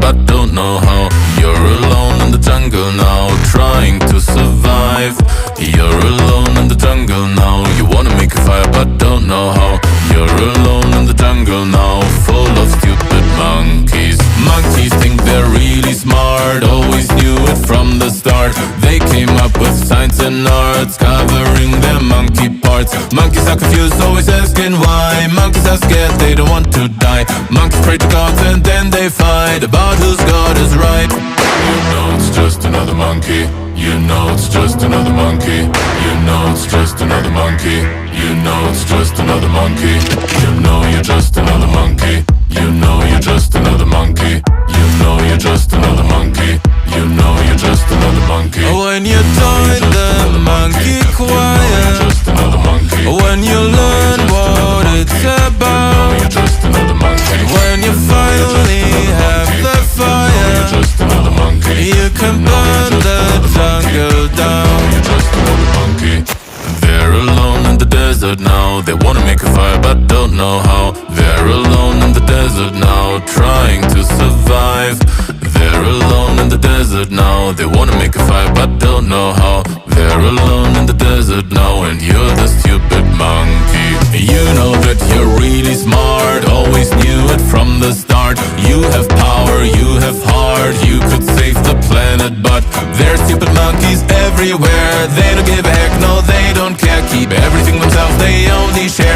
but don't know how. You're alone in the jungle now, trying to survive. You're alone in the jungle now, you wanna make a fire but don't know how. You're alone in the jungle now, full of stupid monkeys. Monkeys think they're really smart, always knew it from the start. They came up with science and arts, covering their monkey parts. Monkeys are confused, always asking why. Monkeys are scared, they don't want to die. Monkeys pray to gods and then they fight about whose god is right. You know it's just another monkey. You know it's just another monkey. You know it's just another monkey. You know it's just another monkey. You know you're just another monkey. You know you're just another monkey. You know you're just another monkey. You know you're just another monkey. When you join the monkey choir, when you learn what it's about, when you finally have the fire, you can burn the jungle down. They're alone in the desert now, they wanna make a fire but don't know how. They're alone in the desert now, trying to survive. They're alone in the desert now, they wanna make a fire but don't know how. They're alone in the desert now, and you're the stupid monkey. You know that you're really smart, always knew it from the start. You have power, you have heart, you could save the planet, but there's stupid monkeys everywhere. They don't give a heck, no they don't care, keep everything themselves, they only share.